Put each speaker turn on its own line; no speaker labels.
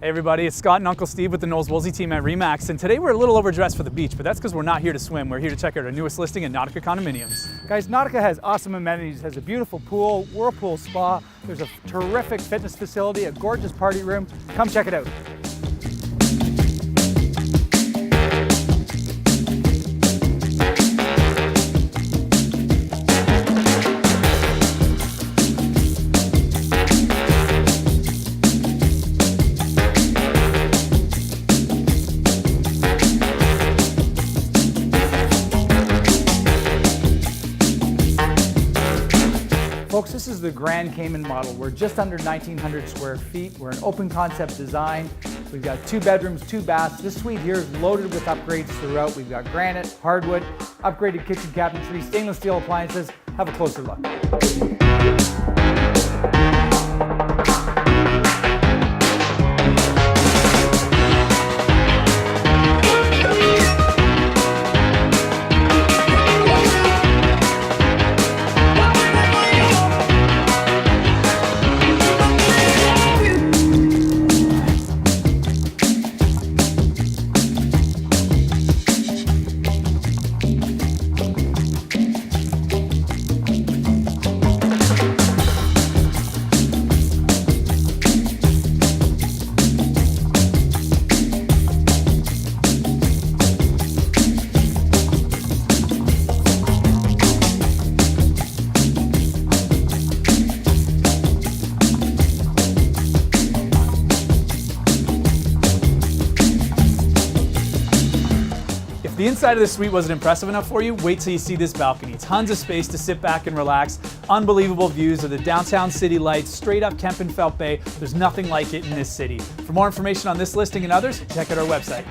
Hey everybody, it's Scott and Uncle Steve with the Knowles Woolsey team at RE/MAX, and today we're a little overdressed for the beach, but that's because we're not here to swim. We're here to check out our newest listing in Nautica condominiums.
Guys, Nautica has awesome amenities. Has a beautiful pool, whirlpool spa. There's a terrific fitness facility, a gorgeous party room. Come check it out. Folks, this is the Grand Cayman model. We're just under 1,900 square feet. We're an open concept design. We've got 2 bedrooms, 2 baths. This suite here is loaded with upgrades throughout. We've got granite, hardwood, upgraded kitchen cabinetry, stainless steel appliances. Have a closer look.
If the inside of this suite wasn't impressive enough for you, wait till you see this balcony. Tons of space to sit back and relax. Unbelievable views of the downtown city lights, straight up Kempenfelt Bay. There's nothing like it in this city. For more information on this listing and others, check out our website.